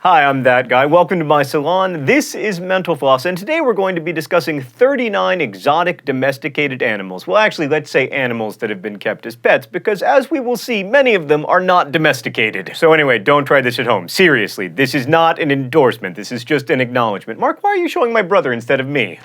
Hi, I'm that guy. Welcome to my salon. This is Mental Floss, and today we're going to be discussing 39 exotic domesticated animals. Well, actually, let's say animals that have been kept as pets, because as we will see, many of them are not domesticated. So anyway, don't try this at home. Seriously, this is not an endorsement. This is just an acknowledgement. Mark, why are you showing my brother instead of me?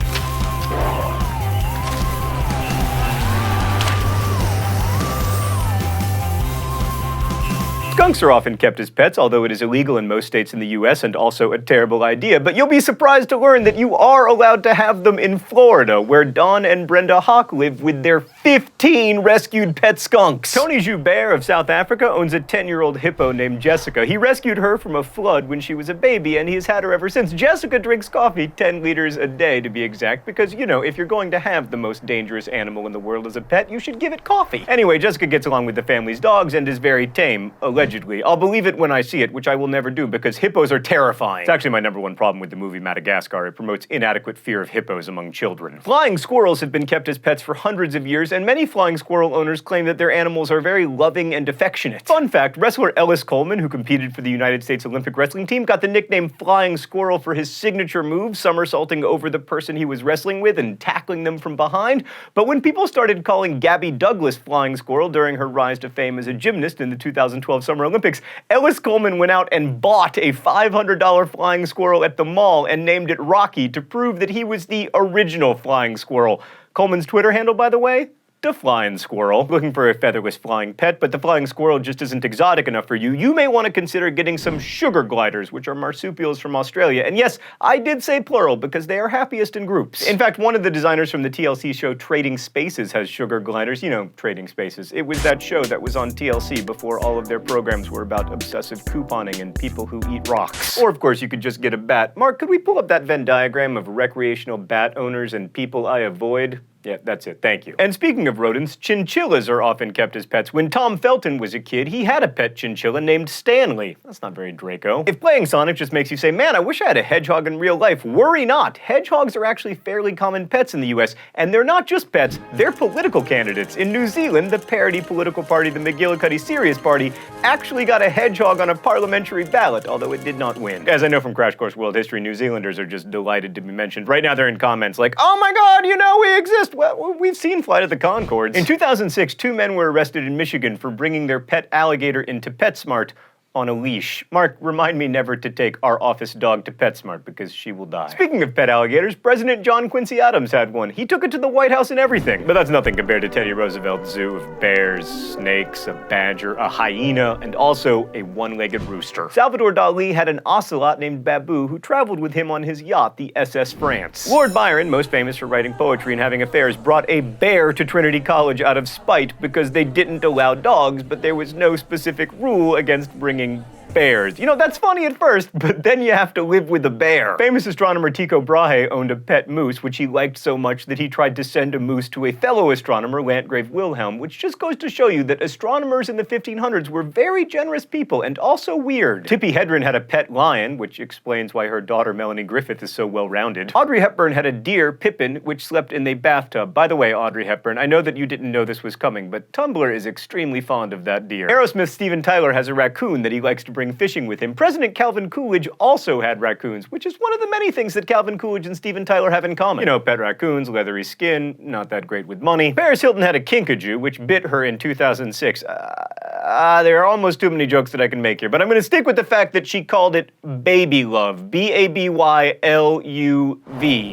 Skunks are often kept as pets, although it is illegal in most states in the US and also a terrible idea. But you'll be surprised to learn that you are allowed to have them in Florida, where Don and Brenda Hawk live with their 15 rescued pet skunks. Tony Joubert of South Africa owns a 10-year-old hippo named Jessica. He rescued her from a flood when she was a baby, and he's had her ever since. Jessica drinks coffee 10 liters a day, to be exact, because, you know, if you're going to have the most dangerous animal in the world as a pet, you should give it coffee. Anyway, Jessica gets along with the family's dogs and is very tame, allegedly. I'll believe it when I see it, which I will never do because hippos are terrifying. It's actually my #1 problem with the movie Madagascar. It promotes inadequate fear of hippos among children. Flying squirrels have been kept as pets for hundreds of years, and many flying squirrel owners claim that their animals are very loving and affectionate. Fun fact, wrestler Ellis Coleman, who competed for the United States Olympic wrestling team, got the nickname Flying Squirrel for his signature move, somersaulting over the person he was wrestling with and tackling them from behind. But when people started calling Gabby Douglas Flying Squirrel during her rise to fame as a gymnast in the 2012 Summer Olympics, Ellis Coleman went out and bought a $500 flying squirrel at the mall and named it Rocky to prove that he was the original flying squirrel. Coleman's Twitter handle, by the way? The Flying Squirrel. Looking for a featherless flying pet, but the flying squirrel just isn't exotic enough for you. You may want to consider getting some sugar gliders, which are marsupials from Australia. And yes, I did say plural because they are happiest in groups. In fact, one of the designers from the TLC show Trading Spaces has sugar gliders. You know, Trading Spaces. It was that show that was on TLC before all of their programs were about obsessive couponing and people who eat rocks. Or, of course, you could just get a bat. Mark, could we pull up that Venn diagram of recreational bat owners and people I avoid? Yeah, that's it. Thank you. And speaking of rodents, chinchillas are often kept as pets. When Tom Felton was a kid, he had a pet chinchilla named Stanley. That's not very Draco. If playing Sonic just makes you say, man, I wish I had a hedgehog in real life, worry not. Hedgehogs are actually fairly common pets in the US, and they're not just pets, they're political candidates. In New Zealand, the parody political party, the McGillicuddy Serious Party, actually got a hedgehog on a parliamentary ballot, although it did not win. As I know from Crash Course World History, New Zealanders are just delighted to be mentioned. Right now they're in comments like, oh my god, you know we exist! Well, we've seen Flight of the Conchords. In 2006, 2 men were arrested in Michigan for bringing their pet alligator into PetSmart on a leash. Mark, remind me never to take our office dog to PetSmart because she will die. Speaking of pet alligators, President John Quincy Adams had one. He took it to the White House and everything. But that's nothing compared to Teddy Roosevelt's zoo of bears, snakes, a badger, a hyena, and also a one-legged rooster. Salvador Dali had an ocelot named Babu who traveled with him on his yacht, the SS France. Lord Byron, most famous for writing poetry and having affairs, brought a bear to Trinity College out of spite because they didn't allow dogs, but there was no specific rule against bringing bears. You know, that's funny at first, but then you have to live with a bear. Famous astronomer Tycho Brahe owned a pet moose, which he liked so much that he tried to send a moose to a fellow astronomer, Landgrave Wilhelm, which just goes to show you that astronomers in the 1500s were very generous people and also weird. Tippi Hedren had a pet lion, which explains why her daughter Melanie Griffith is so well-rounded. Audrey Hepburn had a deer, Pippin, which slept in a bathtub. By the way, Audrey Hepburn, I know that you didn't know this was coming, but Tumblr is extremely fond of that deer. Aerosmith's Steven Tyler has a raccoon that he likes to bring fishing with him. President Calvin Coolidge also had raccoons, which is one of the many things that Calvin Coolidge and Steven Tyler have in common. You know, pet raccoons, leathery skin, not that great with money. Paris Hilton had a kinkajou, which bit her in 2006. There are almost too many jokes that I can make here, but I'm going to stick with the fact that she called it baby love. B-A-B-Y-L-U-V.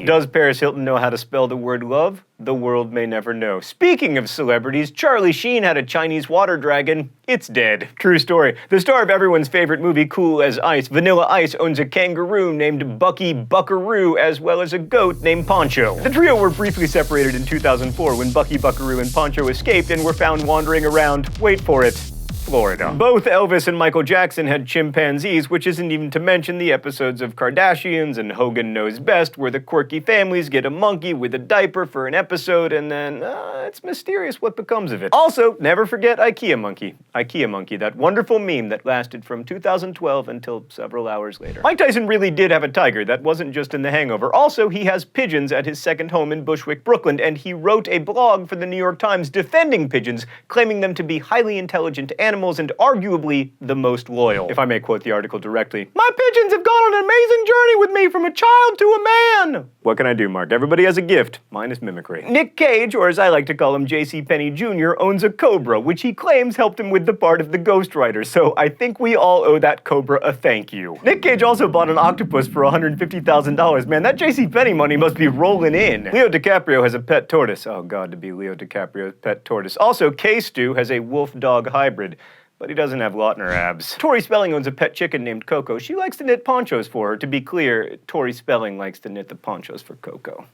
Does Paris Hilton know how to spell the word love? The world may never know. Speaking of celebrities, Charlie Sheen had a Chinese water dragon. It's dead. True story. The star of everyone's favorite movie, Cool as Ice, Vanilla Ice, owns a kangaroo named Bucky Buckaroo, as well as a goat named Poncho. The trio were briefly separated in 2004 when Bucky Buckaroo and Poncho escaped and were found wandering around, wait for it, Florida. Both Elvis and Michael Jackson had chimpanzees, which isn't even to mention the episodes of Kardashians and Hogan Knows Best, where the quirky families get a monkey with a diaper for an episode, and then it's mysterious what becomes of it. Also, never forget IKEA Monkey. IKEA Monkey, that wonderful meme that lasted from 2012 until several hours later. Mike Tyson really did have a tiger. That wasn't just in The Hangover. Also, he has pigeons at his second home in Bushwick, Brooklyn, and he wrote a blog for the New York Times defending pigeons, claiming them to be highly intelligent animals animals and arguably the most loyal. If I may quote the article directly, "My pigeons have gone on an amazing journey with me from a child to a man." What can I do, Mark? Everybody has a gift. Mine is mimicry. Nick Cage, or as I like to call him, J.C. Penney Jr., owns a cobra, which he claims helped him with the part of the Ghost Rider, so I think we all owe that cobra a thank you. Nick Cage also bought an octopus for $150,000. Man, that J.C. Penney money must be rolling in. Leo DiCaprio has a pet tortoise. Oh god, to be Leo DiCaprio's pet tortoise. Also, K-Stew has a wolf-dog hybrid, but he doesn't have Lautner abs. Tori Spelling owns a pet chicken named Coco. She likes to knit ponchos for her. To be clear, Tori Spelling likes to knit the ponchos for Coco.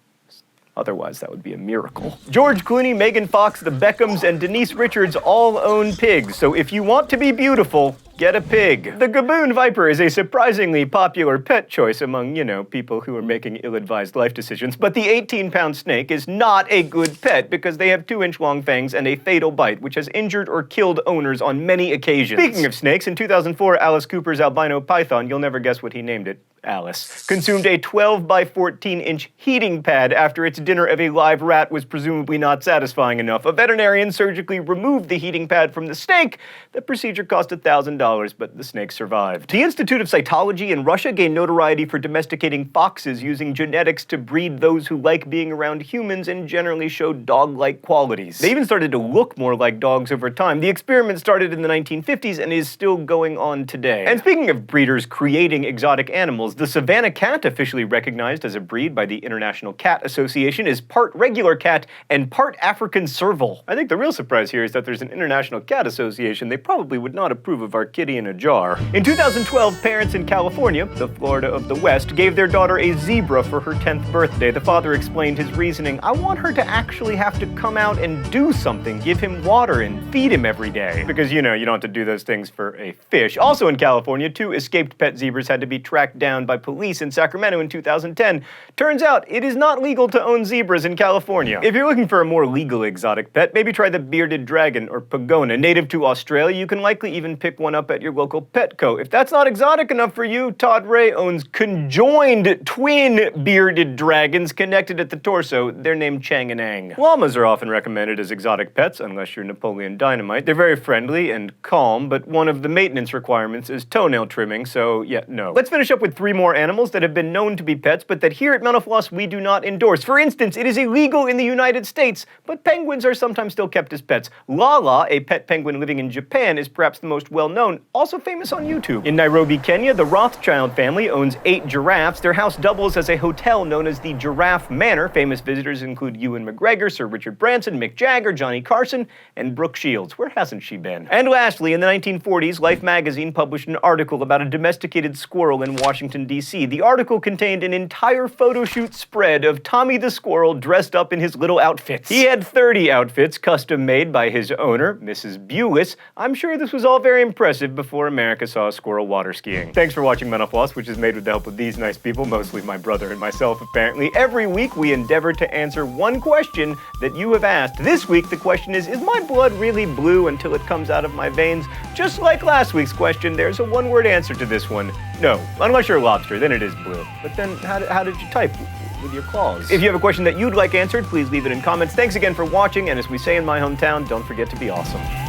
Otherwise, that would be a miracle. George Clooney, Megan Fox, the Beckhams, and Denise Richards all own pigs, so if you want to be beautiful, get a pig. The Gaboon Viper is a surprisingly popular pet choice among, people who are making ill-advised life decisions, but the 18-pound snake is not a good pet because they have 2-inch-long fangs and a fatal bite, which has injured or killed owners on many occasions. Speaking of snakes, in 2004, Alice Cooper's albino python, you'll never guess what he named it, Alice, consumed a 12 by 14-inch heating pad after its dinner of a live rat was presumably not satisfying enough. A veterinarian surgically removed the heating pad from the snake. The procedure cost $1,000, but the snake survived. The Institute of Cytology in Russia gained notoriety for domesticating foxes using genetics to breed those who like being around humans and generally show dog-like qualities. They even started to look more like dogs over time. The experiment started in the 1950s and is still going on today. And speaking of breeders creating exotic animals, the Savannah Cat, officially recognized as a breed by the International Cat Association, is part regular cat and part African serval. I think the real surprise here is that there's an International Cat Association. They probably would not approve of our kitty in a jar. In 2012, parents in California, the Florida of the West, gave their daughter a zebra for her 10th birthday. The father explained his reasoning: "I want her to actually have to come out and do something, give him water and feed him every day." Because, you don't have to do those things for a fish. Also in California, 2 escaped pet zebras had to be tracked down by police in Sacramento in 2010. Turns out, it is not legal to own zebras in California. If you're looking for a more legal exotic pet, maybe try the bearded dragon or pagona. Native to Australia, you can likely even pick one up at your local Petco. If that's not exotic enough for you, Todd Ray owns conjoined twin bearded dragons connected at the torso. They're named Chang and Ang. Llamas are often recommended as exotic pets, unless you're Napoleon Dynamite. They're very friendly and calm, but one of the maintenance requirements is toenail trimming, so yeah, no. Let's finish up with 3 more animals that have been known to be pets, but that here at Mental Floss we do not endorse. For instance, it is illegal in the United States, but penguins are sometimes still kept as pets. Lala, a pet penguin living in Japan, is perhaps the most well-known, also famous on YouTube. In Nairobi, Kenya, the Rothschild family owns 8 giraffes. Their house doubles as a hotel known as the Giraffe Manor. Famous visitors include Ewan McGregor, Sir Richard Branson, Mick Jagger, Johnny Carson, and Brooke Shields. Where hasn't she been? And lastly, in the 1940s, Life magazine published an article about a domesticated squirrel in Washington, D.C. The article contained an entire photo shoot spread of Tommy the squirrel dressed up in his little outfits. He had 30 outfits custom made by his owner, Mrs. Bewis. I'm sure this was all very impressive before America saw a squirrel water skiing. Thanks for watching Mental Floss, which is made with the help of these nice people, mostly my brother and myself apparently. Every week we endeavor to answer one question that you have asked. This week the question is my blood really blue until it comes out of my veins? Just like last week's question, there's a one-word answer to this one. No, unless you're a lobster, then it is blue. But then how did you type? With your claws. If you have a question that you'd like answered, please leave it in comments. Thanks again for watching, and as we say in my hometown, don't forget to be awesome.